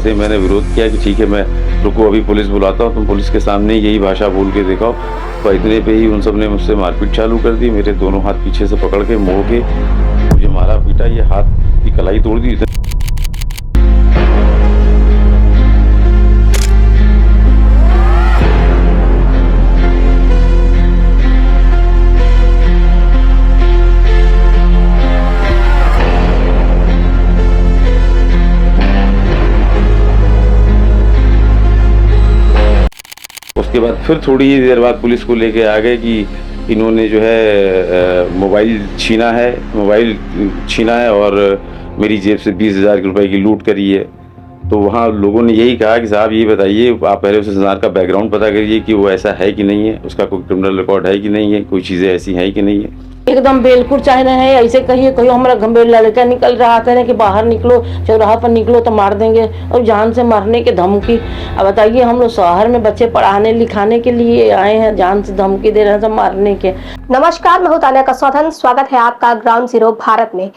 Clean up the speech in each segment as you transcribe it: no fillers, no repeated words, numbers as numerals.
जैसे ही मैंने विरोध किया कि ठीक है मैं रुको अभी पुलिस बुलाता हूँ, तुम पुलिस के सामने यही भाषा बोल के दिखाओ, तो इतने पे ही उन सब ने मुझसे मारपीट चालू कर दी। मेरे दोनों हाथ पीछे से पकड़ के मोड़ के मुझे मारा पीटा, ये हाथ की कलाई तोड़ दी। उसके बाद फिर थोड़ी ही देर बाद पुलिस को लेके आ गए कि इन्होंने जो है मोबाइल छीना है और मेरी जेब से 20,000 रुपए की लूट करी है। तो वहाँ लोगों ने यही कहा कि साहब ये बताइए, आप पहले उस इंसान का बैकग्राउंड पता करिए कि वो ऐसा है कि नहीं है, उसका कोई क्रिमिनल रिकॉर्ड है कि नहीं है, कोई चीज़ें ऐसी हैं कि नहीं है। एकदम बेलकुर चाहे ना है, ऐसे कहिए कहियो हमारा गंभीर लड़का निकल रहा था कि बाहर निकलो, चौराहा पर निकलो तो मार देंगे, और जान से मारने की धमकी। अब बताइए, हम लोग शहर में बच्चे पढ़ाने लिखाने के लिए आए हैं, जान से धमकी दे रहे हैं सब मारने के। नमस्कार, मैं हूं तानिया कसौथन। स्वागत है आपका ग्राउंड जीरो भारत में।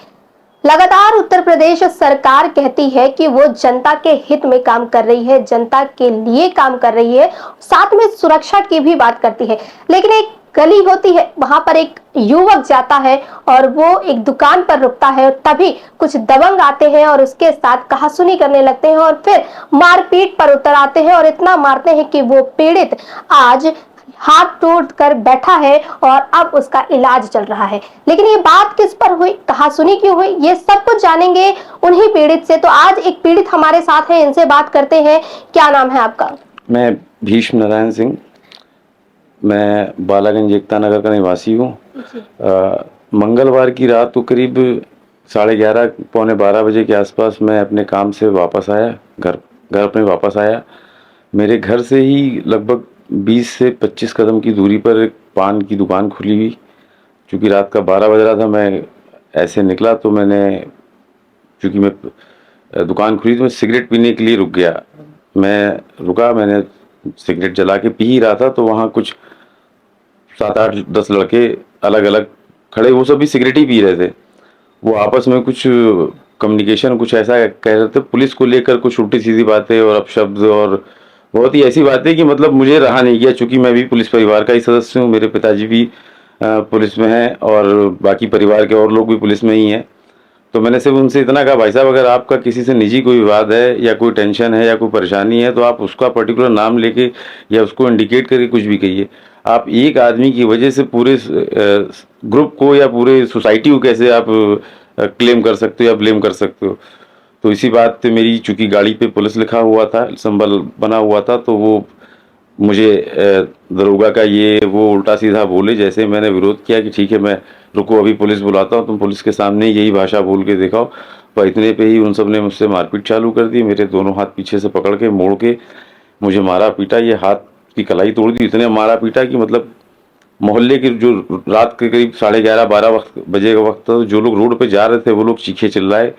लगातार उत्तर प्रदेश सरकार कहती है कि वो जनता के हित में काम कर रही है, जनता के लिए काम कर रही है, साथ में सुरक्षा की भी बात करती है। लेकिन एक गली होती है, वहां पर एक युवक जाता है और वो एक दुकान पर रुकता है, और तभी कुछ दबंग आते हैं और उसके साथ कहासुनी करने लगते हैं और फिर मारपीट पर उतर आते हैं और इतना मारते हैं कि वो पीड़ित आज हाथ तोड़कर बैठा है और अब उसका इलाज चल रहा है। लेकिन ये बात किस पर हुई, कहासुनी क्यों हुई, ये सब कुछ जानेंगे उन्हीं पीड़ित से। तो आज एक पीड़ित हमारे साथ है, इनसे बात करते हैं। क्या नाम है आपका? मैं भीष्म नारायण सिंह, मैं बालागंज एकता नगर का निवासी हूँ। मंगलवार की रात को करीब 11:30 पौने 12 बजे के आसपास मैं अपने काम से वापस आया, घर अपने वापस आया। मेरे घर से ही लगभग 20 से 25 कदम की दूरी पर एक पान की दुकान खुली हुई। चूँकि रात का 12 बज रहा था, मैं ऐसे निकला तो चूँकि मैं दुकान खुली तो मैं सिगरेट पीने के लिए रुक गया। मैं रुका, मैंने सिगरेट जला के पी ही रहा था, तो वहाँ कुछ 7, 8, 10 लड़के अलग अलग खड़े, वो सब भी सिगरेट ही पी रहे थे। वो आपस में कुछ कम्युनिकेशन कुछ ऐसा कह रहे थे, पुलिस को लेकर कुछ उल्टी सीधी बातें और अपशब्द और बहुत ही ऐसी बातें कि मतलब मुझे रहा नहीं गया। चूँकि मैं भी पुलिस परिवार का ही सदस्य हूँ, मेरे पिताजी भी पुलिस में हैं और बाकी परिवार के और लोग भी पुलिस में ही हैं। तो मैंने सिर्फ उनसे इतना कहा, भाई साहब अगर आपका किसी से निजी कोई विवाद है या कोई टेंशन है या कोई परेशानी है तो आप उसका पर्टिकुलर नाम लेके या उसको इंडिकेट करके कुछ भी कहिए। आप एक आदमी की वजह से पूरे ग्रुप को या पूरे सोसाइटी को कैसे आप क्लेम कर सकते हो या ब्लेम कर सकते हो। तो इसी बात पे मेरी, चूँकि गाड़ी पे पुलिस लिखा हुआ था, संबल बना हुआ था, तो वो मुझे दरोगा का ये वो उल्टा सीधा बोले। जैसे मैंने विरोध किया कि ठीक है मैं रुको अभी पुलिस बुलाता हूँ, तुम पुलिस के सामने यही भाषा बोल के दिखाओ, तो इतने पे ही उन सब ने मुझसे मारपीट चालू कर दी। मेरे दोनों हाथ पीछे से पकड़ के मोड़ के मुझे मारा पीटा, ये हाथ की कलाई तोड़ दी। इतने मारा पीटा कि मतलब मोहल्ले के जो रात के करीब 11:30-12 बजे का वक्त था, जो लोग रोड पे जा रहे थे वो लोग चीखे चिल्लाए,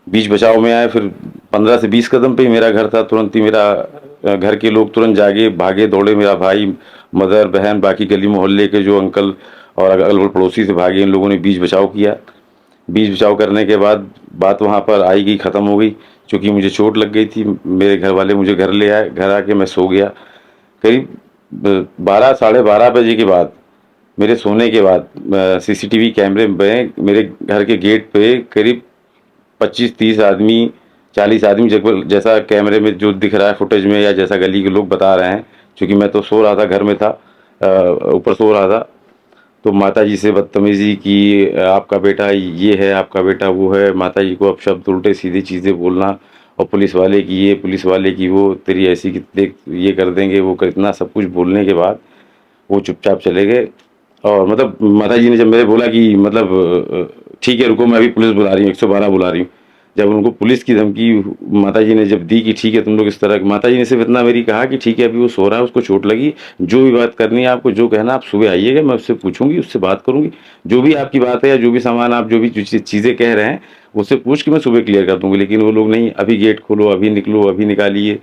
बीच बचाव में आए। फिर 15 से 20 कदम पे ही मेरा घर था, तुरंत ही मेरा घर के लोग तुरंत जागे, भागे दौड़े। मेरा भाई, मदर, बहन, बाकी गली मोहल्ले के जो अंकल और अगल पड़ोसी से भागे। इन लोगों ने बीच बचाव किया। बीच बचाव करने के बाद बात वहाँ पर आई गई, ख़त्म हो गई। चूँकि मुझे चोट लग गई थी, मेरे घर वाले मुझे घर ले आए। घर आके मैं सो गया। करीब 12, साढ़े 12 बजे के बाद, मेरे सोने के बाद CCTV कैमरे में मेरे घर के गेट पे करीब 25-30 आदमी, 40 आदमी जैसा कैमरे में जो दिख रहा है फुटेज में, या जैसा गली के लोग बता रहे हैं। क्योंकि मैं तो सो रहा था, घर में था, ऊपर सो रहा था। तो माता जी से बदतमीजी की, आपका बेटा ये है, आपका बेटा वो है, माता जी को अपशब्द उल्टे सीधे चीज़ें बोलना, और पुलिस वाले की ये, पुलिस वाले की वो, तेरी ऐसी कि देख ये कर देंगे वो कर, इतना सब कुछ बोलने के बाद वो चुपचाप चले गए। और मतलब माता जी ने जब मेरे बोला कि मतलब ठीक है रुको मैं अभी पुलिस बुला रही हूँ, 112 बुला रही हूँ, जब उनको पुलिस की धमकी माता जी ने जब दी कि ठीक है तुम लोग इस तरह, माता जी ने सिर्फ इतना मेरी कहा कि ठीक है अभी वो सो रहा है, उसको चोट लगी, जो भी बात करनी है आपको, जो कहना आप सुबह आइएगा, मैं उससे पूछूंगी, उससे बात करूंगी, जो भी आपकी बात है या जो भी सामान आप जो भी चीज़ें कह रहे हैं उससे पूछ के मैं सुबह क्लियर कर दूंगी। लेकिन वो लोग नहीं, अभी गेट खोलो, अभी निकलो, अभी निकालिए,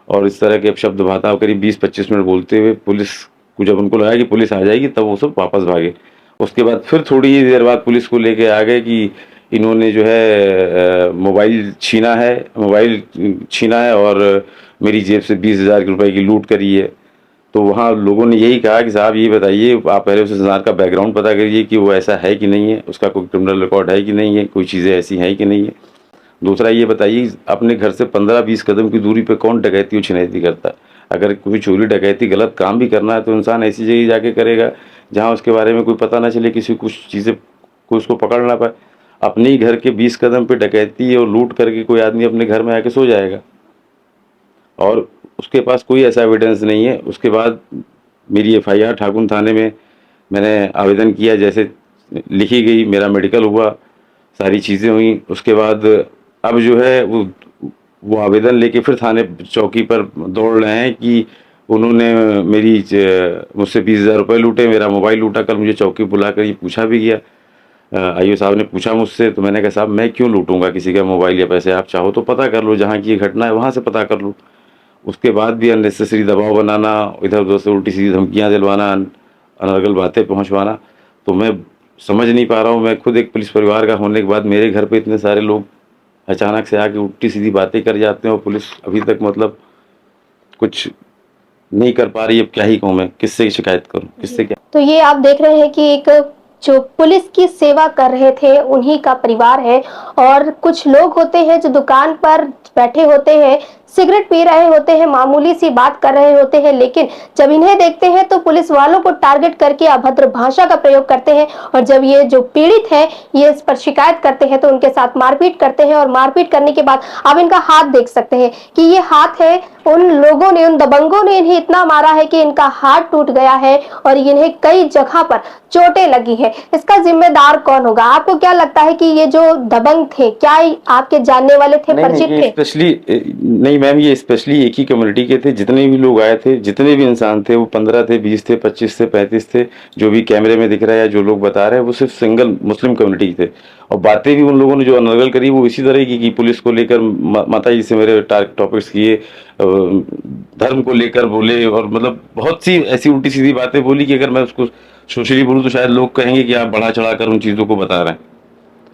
और इस तरह के अपशब्द भाषा करीब 20-25 मिनट बोलते हुए पुलिस को, जब उनको लगा कि पुलिस आ जाएगी तब वो सब वापस भागे। उसके बाद फिर थोड़ी ही देर बाद पुलिस को लेके आ गए कि इन्होंने जो है मोबाइल छीना है और मेरी जेब से 20,000 रुपए की लूट करी है। तो वहाँ लोगों ने यही कहा कि साहब ये बताइए, आप पहले उस इंसान का बैकग्राउंड पता करिए कि वो ऐसा है कि नहीं है, उसका कोई क्रिमिनल रिकॉर्ड है कि नहीं है, कोई चीज़ें ऐसी हैं कि नहीं है। दूसरा ये बताइए, अपने घर से 15-20 कदम की दूरी पे कौन डकैती और छिनैती करता है? अगर कोई चोरी डकैती गलत काम भी करना है तो इंसान ऐसी जगह जाके करेगा जहाँ उसके बारे में कोई पता ना चले, किसी कुछ चीज़ें कोई उसको पकड़ ना पाए। अपने ही घर के 20 कदम पे डकैती और लूट करके कोई आदमी अपने घर में आके सो जाएगा और उसके पास कोई ऐसा एविडेंस नहीं है। उसके बाद मेरी एफआईआर ठाकुर थाने में मैंने आवेदन किया, जैसे लिखी गई, मेरा मेडिकल हुआ, सारी चीज़ें हुई। उसके बाद अब जो है वो आवेदन लेके फिर थाने चौकी पर दौड़ रहे हैं कि उन्होंने मुझसे 20,000 रुपये लूटे, मेरा मोबाइल लूटा। कल मुझे चौकी बुलाकर ये पूछा भी गया, आईओ साहब ने पूछा मुझसे, तो मैंने कहा साहब मैं क्यों लूटूंगा किसी का मोबाइल या पैसे, आप चाहो तो पता कर लो, जहाँ की ये घटना है वहाँ से पता कर लो। उसके बाद भी अननेसेसरी दबाव बनाना, इधर उधर से उल्टी सीधी धमकियाँ दिलवाना, अनर्गल बातें पहुँचवाना, तो मैं समझ नहीं पा रहा हूँ। मैं खुद एक पुलिस परिवार का होने के बाद मेरे घर पे इतने सारे लोग अचानक से आके उल्टी सीधी बातें कर जाते हैं और पुलिस अभी तक मतलब कुछ नहीं कर पा रही है। अब क्या ही कहूँ, मैं किससे शिकायत करूँ, किससे क्या। तो ये आप देख रहे हैं कि एक जो पुलिस की सेवा कर रहे थे उन्हीं का परिवार है, और कुछ लोग होते हैं जो दुकान पर बैठे होते हैं, सिगरेट पी रहे होते हैं, मामूली सी बात कर रहे होते हैं, लेकिन जब इन्हें देखते हैं तो पुलिस वालों को टारगेट करके अभद्र भाषा का प्रयोग करते हैं, और जब ये जो पीड़ित है ये इस पर शिकायत करते हैं तो उनके साथ मारपीट करते हैं। और मारपीट करने के बाद आप इनका हाथ देख सकते हैं कि ये हाथ है, उन लोगों ने, उन दबंगों ने इन्हें इतना मारा है कि इनका हाथ टूट गया है और इन्हें कई जगह पर चोटें लगी हैं। इसका जिम्मेदार कौन होगा? आपको क्या लगता है कि ये जो दबंग थे, क्या आपके जानने वाले थे, परिचित थे? स्पेशली नहीं मैम, ये स्पेशली एक ही कम्युनिटी के थे। जितने भी लोग आए थे, जितने भी इंसान थे, वो 15 थे, 20 थे, 25 थे, 35 थे, जो भी कैमरे में दिख रहा है या जो लोग बता रहे हैं, वो सिर्फ सिंगल मुस्लिम कम्युनिटी थे। और बातें भी उन लोगों ने जो अनर्गल करी वो इसी तरह की पुलिस को लेकर माता जी से मेरे टॉपिक्स किए, धर्म को लेकर बोले, और मतलब बहुत सी ऐसी उल्टी सीधी बातें बोली कि अगर मैं उसको सोशली बोलूँ तो शायद लोग कहेंगे कि आप बढ़ा चढ़ा कर उन चीज़ों को बता रहे हैं।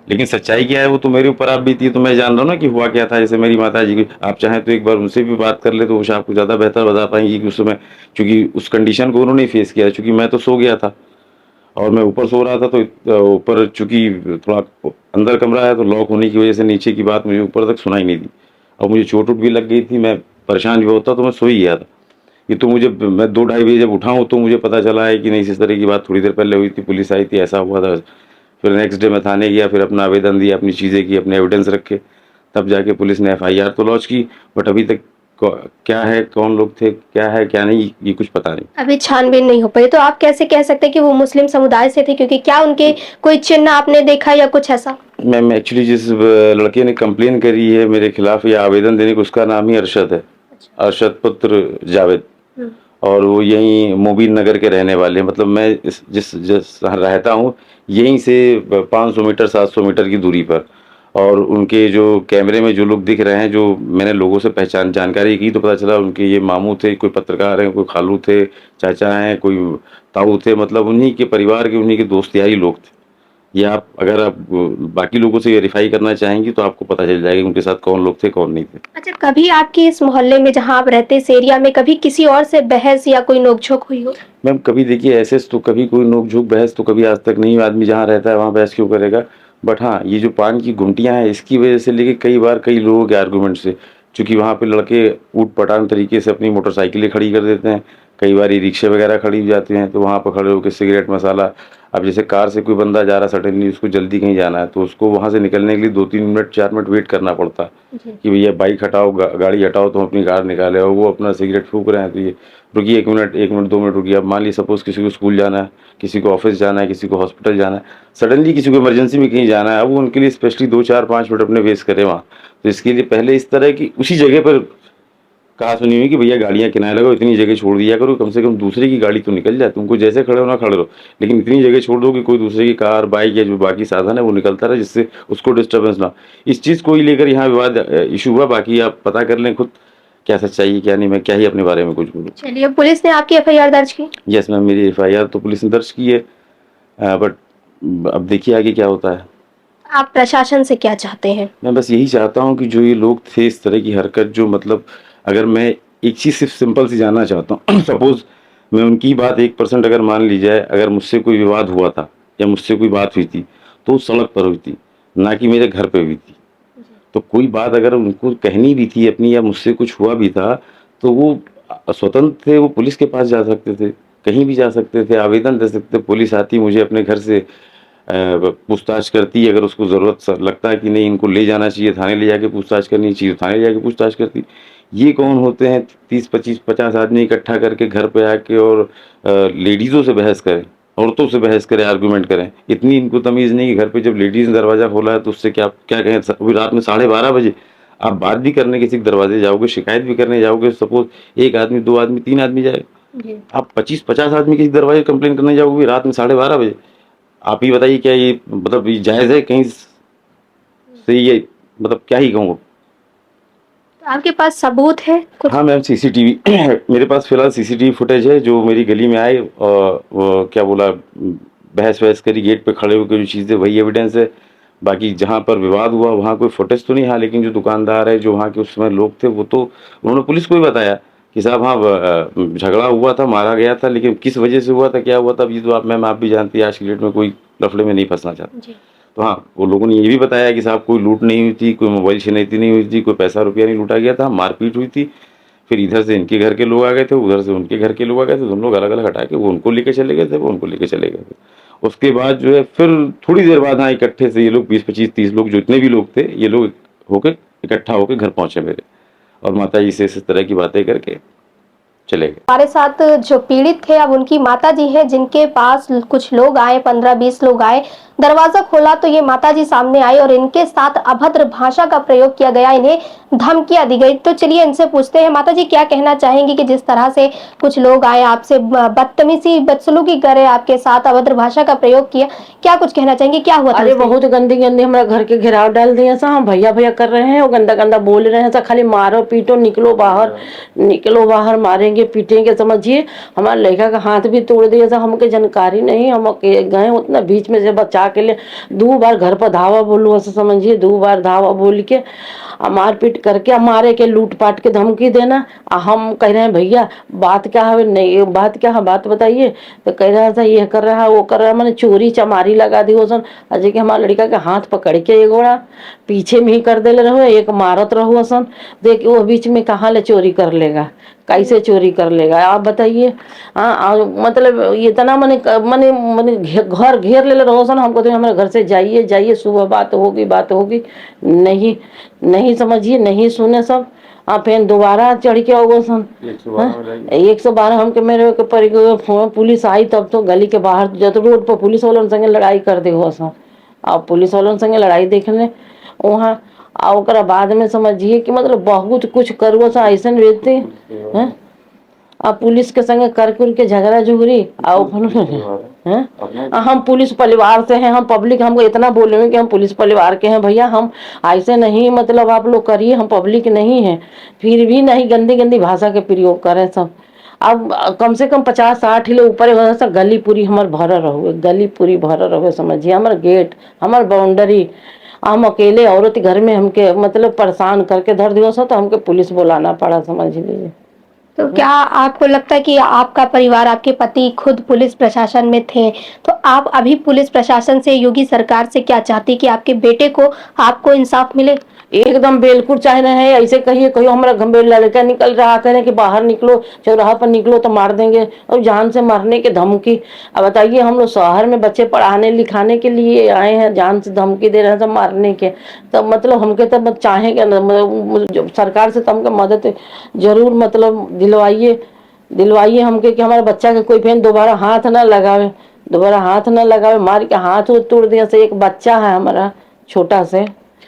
लेकिन सच्चाई क्या है वो तो मेरे ऊपर आप बीती है, तो मैं जान रहा हूँ ना कि हुआ क्या था। जैसे मेरी माता जी की, आप चाहें तो एक बार उनसे भी बात कर ले तो वो शायद आपको ज़्यादा बेहतर बता पाएंगी कि उस समय, चूँकि उस कंडीशन को उन्होंने फेस किया, चूँकि मैं तो सो गया था और मैं ऊपर सो रहा था, तो ऊपर चूँकि थोड़ा अंदर कमरा है तो लॉक होने की वजह से नीचे की बात मुझे ऊपर तक सुनाई नहीं दी, और मुझे चोट उट भी लग गई थी, मैं परेशान भी होता तो मैं सो ही गया था। ये तो मुझे, मैं 2-2:30 बजे जब उठाऊँ तो मुझे पता चला है कि नहीं, इस तरह की बात थोड़ी देर पहले हुई थी, पुलिस आई थी, ऐसा हुआ था। फिर नेक्स्ट डे मैं थाने गया, फिर अपना आवेदन दिया, अपनी चीज़ें की, अपने एविडेंस रखे, तब जाके पुलिस ने एफआईआर तो लॉन्च की। बट अभी तक क्या है, कौन लोग थे, क्या है क्या नहीं, ये कुछ पता नहीं, अभी छानबीन नहीं हो पाई। तो आप कैसे कह सकते हैं कि वो मुस्लिम समुदाय से थे? क्योंकि क्या उनके कोई चिन्ह आपने देखा या कुछ ऐसा? मैम एक्चुअली जिस लड़के ने कंप्लेन करी है मेरे खिलाफ या आवेदन देने को, उसका नाम ही अरशद है, अरशद पुत्र जावेद, और वो यहीं मोबिन नगर के रहने वाले हैं। मतलब मैं जिस रहता हूँ यहीं से 500 मीटर 700 मीटर की दूरी पर। और उनके जो कैमरे में जो लोग दिख रहे हैं, जो मैंने लोगों से जानकारी की तो पता चला उनके ये मामू थे, कोई पत्रकार हैं, कोई खालू थे, चाचा हैं, कोई ताऊ थे, मतलब उन्हीं के परिवार के, उन्हीं के दोस्त यारी लोग थे। ये आप अगर आप बाकी लोगों से वेरीफाई करना चाहेंगी तो आपको पता चल जाएगा उनके साथ कौन लोग थे कौन नहीं थे। अच्छा, कभी आपके इस मोहल्ले में जहाँ आप रहते, इस एरिया में, कभी किसी और से बहस या कोई नोकझोंक हुई हो? मैम कभी देखिए ऐसे तो कभी कोई नोकझोंक बहस तो कभी आज तक नहीं। आदमी जहाँ रहता है वहाँ बहस क्यों करेगा। बट हाँ, ये जो पान की गुमटियाँ हैं इसकी वजह से लेके कई बार कई लोगों के आर्गूमेंट से, चूँकि वहाँ पे लड़के ऊट पटांग तरीके से अपनी मोटरसाइकिलें खड़ी कर देते हैं, कई बार रिक्शे वगैरह खड़ी हो जाते हैं, तो वहाँ पर खड़े होकर सिगरेट मसाला। अब जैसे कार से कोई बंदा जा रहा सडनली, उसको जल्दी कहीं जाना है तो उसको वहाँ से निकलने के लिए 2-3 मिनट 4 मिनट वेट करना पड़ता है कि भैया बाइक हटाओ, गाड़ी हटाओ, तो अपनी कार निकाले, और वो अपना सिगरेट फूंक रहे हैं तो ये रुकिए 1 मिनट 1 मिनट 2 मिनट रुकिए। अब मान लीजिए सपोज किसी को स्कूल जाना है, किसी को ऑफिस जाना है, किसी को हॉस्पिटल जाना है, सडनली किसी को इमरजेंसी में कहीं जाना है, अब वो उनके लिए स्पेशली 2-4-5 मिनट अपने वेस्ट करें वहाँ। तो इसके लिए पहले इस तरह की उसी जगह पर कहा सुनी हुई कि भैया गाड़ियाँ किनारे लगाओ, इतनी जगह छोड़ दिया करो, कम से कम दूसरे की गाड़ी तो निकल जाए, तुमको जैसे खड़े हो ना खड़े रहो, लेकिन इतनी जगह छोड़ दो कि कोई दूसरे की कार, बाइक या जो बाकी साधन है वो निकलता रहे, जिससे उसको डिस्टर्बेंस ना। इस चीज़ को ही लेकर यहाँ विवाद इशू हुआ। बाकी आप पता कर लें खुद क्या सच्चाई है क्या नहीं, मैं क्या ही अपने बारे में कुछ बोलूँ। चलिए, पुलिस ने आपकी एफआईआर दर्ज की? यस मैम, मेरी एफआईआर तो पुलिस ने दर्ज की है, बट अब देखिए आगे क्या होता है। आप प्रशासन से क्या चाहते हैं? मैं बस यही चाहता हूँ कि जो ये लोग थे इस तरह की हरकत, जो मतलब अगर मैं एक चीज़ सिर्फ सिंपल सी जानना चाहता हूँ सपोज मैं उनकी बात 1% अगर मान ली जाए, अगर मुझसे कोई विवाद हुआ था या मुझसे कोई बात हुई थी तो उस सड़क पर हुई थी, ना कि मेरे घर पे हुई थी। तो कोई बात अगर उनको कहनी भी थी अपनी या मुझसे कुछ हुआ भी था तो वो स्वतंत्र थे, वो पुलिस के पास जा सकते थे, कहीं भी जा सकते थे, आवेदन दे सकते थे, पुलिस आती मुझे अपने घर से पूछताछ करती, अगर उसको ज़रूरत लगता है कि नहीं इनको ले जाना चाहिए, थाने ले जाके पूछताछ करनी चाहिए, थाने ले जाके पूछताछ करती। ये कौन होते हैं 30 25 50 आदमी इकट्ठा करके घर पे आके और लेडीज़ों से बहस करें, औरतों से बहस करें, आर्गूमेंट करें। इतनी इनको तमीज़ नहीं कि घर पे जब लेडीज़ ने दरवाज़ा खोला है तो उससे क्या क्या कहें, अभी रात में 12:30 बजे आप बात भी करने किसी के दरवाजे जाओगे, शिकायत भी करने जाओगे, सपोज 1 आदमी 2 आदमी 3 आदमी जाए, आप 25-50 आदमी किसी दरवाजे कंप्लेन करने जाओगे रात में 12:30 बजे। आप ही बताइए क्या ये मतलब ये जायज़ है कहीं से, ये मतलब क्या ही कहूँ। आपके पास सबूत है कुछ? हाँ मैम, सीसीटीवी मेरे पास फिलहाल सीसीटीवी फुटेज है, जो मेरी गली में आए और वो क्या बोला, बहस वहस करी गेट पे खड़े होकर, जो चीज़ें वही एविडेंस है। बाकी जहाँ पर विवाद हुआ वहाँ कोई फुटेज तो नहीं, हाँ लेकिन जो दुकानदार है, जो वहाँ के उस समय लोग थे, वो तो उन्होंने पुलिस को भी बताया कि साहब हाँ झगड़ा हुआ था, मारा गया था, लेकिन किस वजह से हुआ था, क्या हुआ था, ये तो आप मैम आप भी जानती है, आज की डेट में कोई लफड़े में नहीं फंसना चाहता। जी। तो हाँ, वो लोगों ने ये भी बताया कि साहब कोई लूट नहीं हुई थी, कोई मोबाइल छिनैती नहीं हुई थी, कोई पैसा रुपया नहीं लूटा गया था, मारपीट हुई थी। फिर इधर से इनके घर के लोग आ गए थे, उधर से उनके घर के लोग आ गए थे, दोनों लोग अलग अलग हटा के वो उनको लेके चले गए थे, वो उनको लेके चले गए थे। उसके बाद जो है फिर थोड़ी देर बाद हाँ इकट्ठे से ये लोग 20-25-30 लोग, जो इतने भी लोग थे, ये लोग होके इकट्ठा होके घर पहुंचे मेरे, और माता जी से इस तरह की बातें करके चले गए। हमारे साथ जो पीड़ित थे अब उनकी माता जी हैं, जिनके पास कुछ लोग आए, 15-20 लोग आए, दरवाजा खोला तो ये माता जी सामने आई और इनके साथ अभद्र भाषा का प्रयोग किया गया, इन्हें धमकियां दी गई। तो चलिए इनसे पूछते हैं, माता जी क्या कहना चाहेंगी कि जिस तरह से कुछ लोग आए, आपसे बदतमीजी बदसलूकी करे, आपके साथ अभद्र भाषा का प्रयोग किया, क्या कुछ कहना चाहेंगे, क्या हुआ था? अरे उस दिन? बहुत गंदी गंदी हमारा घर के घेराव डाल दिए सा, हम भैया भैया कर रहे हैं और गंदा गंदा बोल रहे हैं सा, खाली मारो पीटो, निकलो बाहर, निकलो बाहर, मारेंगे पीटेंगे, समझिए हमारे लड़का का हाथ भी तोड़ दिया था, हमके जानकारी नहीं, हम गए उतना बीच में से बचा के लिए 2 बार घर पर धावा बोलो ऐसा समझिए, 2 बार धावा बोल के मारपीट करके मारे के, लूट पाट के धमकी देना। हम कह रहे हैं भैया बात क्या है, नहीं बात क्या है, बात बताइए। तो कह रहा था ये कर रहा है वो कर रहा है, मैंने चोरी चमारी लगा दी हो सन। अजय के हमारा लड़का के हाथ पकड़ के एक गोड़ा पीछे में ही कर दे रहो, एक मारत रहो सन। देख वो बीच में कहाँ ले चोरी कर लेगा, कैसे चोरी कर लेगा आप बताइए। हाँ मतलब इतना मैंने मैंने मैंने घर घेर ले रहो सन, हमको तो हमारे घर से जाइए जाइए, सुबह बात होगी नहीं, नहीं समझिए, नहीं सुने सब। फिर दोबारा चढ़ के आओ सन 112 हमके मेरे के पुलिस आई, तब तो गली के बाहर जब रोड पर पुलिस वालों संगे लड़ाई कर दे हो सन, और पुलिस वालों संगे लड़ाई देखने वहाँ आ ओकरा बाद में समझिए कि मतलब बहुत कुछ करो सा ऐसा व्यक्ति हैं। अब पुलिस के संगे कर के झगड़ा झुगड़ी आओ हम पुलिस परिवार से हैं, हम पब्लिक, हमको इतना बोलेंगे कि हम पुलिस परिवार के हैं भैया, हम ऐसे नहीं मतलब आप लोग करिए, हम पब्लिक नहीं हैं, फिर भी नहीं गंदी गंदी भाषा के प्रयोग करें सब। अब कम से कम 50-60 किलो ऊपर सब गली पूरी हमार भर रहो, गली पूरी भर रहो समझिए, हमार गेट हमार बाउंड्री, हम अकेले औरत घर में हमके मतलब परेशान करके धर दियो तो हमके पुलिस बुलाना पड़ा समझ लीजिए। तो क्या आपको लगता है कि आपका परिवार, आपके पति खुद पुलिस प्रशासन में थे, तो आप अभी पुलिस प्रशासन से, योगी सरकार से क्या चाहती कि आपके बेटे को, आपको इंसाफ मिले? एकदम बिल्कुल चाह रहे हैं, ऐसे कहिए कहियो हमारा गंभीर लड़का निकल रहा है कि बाहर निकलो, चौराहा पर निकलो तो मार देंगे, और जान से मारने की धमकी। अब बताइए हम लोग शहर में बच्चे पढ़ाने लिखाने के लिए आए हैं, जान से धमकी दे रहे हैं सब मारने के। तब मतलब हमके तब चाहेंगे सरकार से, तो हमको मदद जरूर मतलब दिलवाइए हमके कि हमारे बच्चा के कोई फिर दोबारा हाथ ना लगावे, मार के हाथ तोड़ दिया से। एक बच्चा है हमारा छोटा से।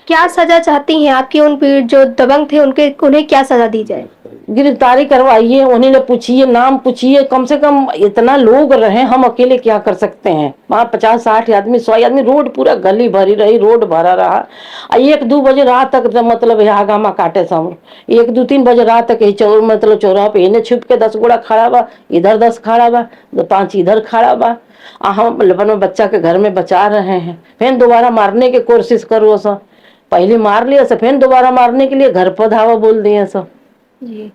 क्या सजा चाहती हैं आपकी, उन जो दबंग थे उन्हें क्या सजा दी जाए? गिरफ्तारी करवाइए, उन्हीं ने पूछिए, नाम पूछिए, कम से कम इतना लोग रहे, हम अकेले क्या कर सकते हैं। वहाँ 50-60 आदमी 100 आदमी, रोड पूरा गली भरी रही, रोड भरा रहा। 1-2 बजे रात तक मतलब यहाँ गामा काटे सब, 1-2-3 बजे रात तक यही मतलब चौराहा पे इन्हें छुप के 10 गोड़ा खड़ा बा, इधर 10 खड़ा बा, 5 इधर खड़ा बा। हम अपन बच्चा के घर में बचा रहे हैं, फिर दोबारा मारने की कोशिश करो सब, पहले मार लिया सब, फिर दोबारा मारने के लिए घर पर धावा बोल दिए सब। जी,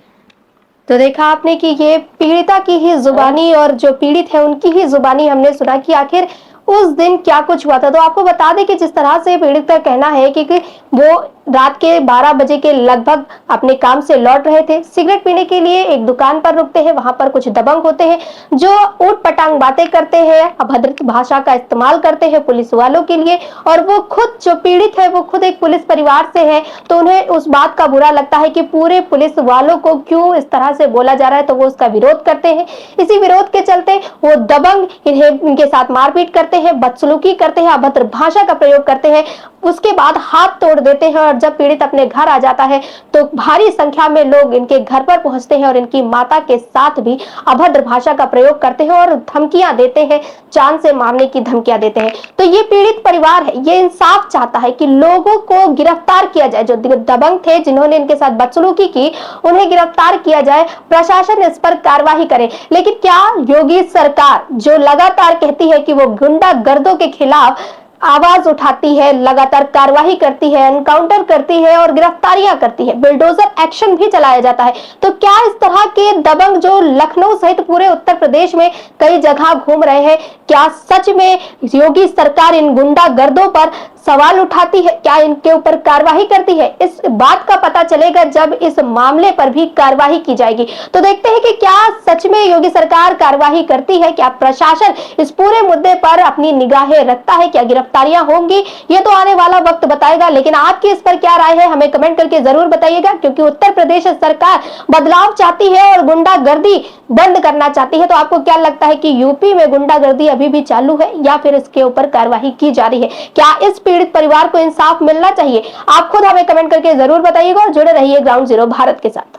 तो देखा आपने कि ये पीड़िता की ही जुबानी और जो पीड़ित है उनकी ही जुबानी हमने सुना कि आखिर उस दिन क्या कुछ हुआ था। तो आपको बता दें कि जिस तरह से पीड़ित का कहना है कि वो रात के 12 बजे के लगभग अपने काम से लौट रहे थे, सिगरेट पीने के लिए एक दुकान पर रुकते हैं, वहां पर कुछ दबंग होते हैं जो ऊट पटांग बातें करते हैं, अभद्र भाषा का इस्तेमाल करते हैं पुलिस वालों के लिए। और वो खुद जो पीड़ित है वो खुद एक पुलिस परिवार से है, तो उन्हें उस बात का बुरा लगता है कि पूरे पुलिस वालों को क्यों इस तरह से बोला जा रहा है, तो वो उसका विरोध करते हैं। इसी विरोध के चलते वो दबंग इनके साथ मारपीट करते हैं, बदसलूकी करते हैं, अभद्र भाषा का प्रयोग करते हैं, उसके बाद हाथ तोड़ देते हैं। और जब पीड़ित अपने घर आ जाता है तो भारी संख्या में लोग इनके घर पर पहुंचते हैं और इनकी माता के साथ भी अभद्र भाषा का प्रयोग करते हैं और धमकियां देते हैं, जान से मारने की धमकियां देते हैं। तो ये पीड़ित परिवार है, ये इंसाफ चाहता है कि लोगों को गिरफ्तार किया जाए, जो दबंग थे जिन्होंने इनके साथ बदसलूकी की उन्हें गिरफ्तार किया जाए, प्रशासन इस पर कार्रवाई करे। लेकिन क्या योगी सरकार जो लगातार कहती है कि वो गुंडागर्दों के खिलाफ आवाज उठाती है, लगातार कार्रवाई करती है, एनकाउंटर करती है और गिरफ्तारियां करती है, बुलडोजर एक्शन भी चलाया जाता है, तो क्या इस तरह के दबंग जो लखनऊ सहित पूरे उत्तर प्रदेश में कई जगह घूम रहे हैं, क्या सच में योगी सरकार इन गुंडागर्दों पर सवाल उठाती है, क्या इनके ऊपर कार्रवाई करती है? इस बात का पता चलेगा जब इस मामले पर भी कार्रवाई की जाएगी। तो देखते हैं कि क्या सच में योगी सरकार कार्रवाई करती है, क्या प्रशासन इस पूरे मुद्दे पर अपनी निगाहें रखता है, क्या गिरफ्तारियां होंगी, ये तो आने वाला वक्त बताएगा। लेकिन आपकी इस पर क्या राय है हमें कमेंट करके जरूर बताइएगा, क्योंकि उत्तर प्रदेश सरकार बदलाव चाहती है और गुंडागर्दी बंद करना चाहती है। तो आपको क्या लगता है कि यूपी में गुंडागर्दी अभी भी चालू है या फिर इसके ऊपर कार्रवाई की जा रही है? क्या इस पीड़ित परिवार को इंसाफ मिलना चाहिए? आप खुद हमें कमेंट करके जरूर बताइएगा और जुड़े रहिए ग्राउंड जीरो भारत के साथ।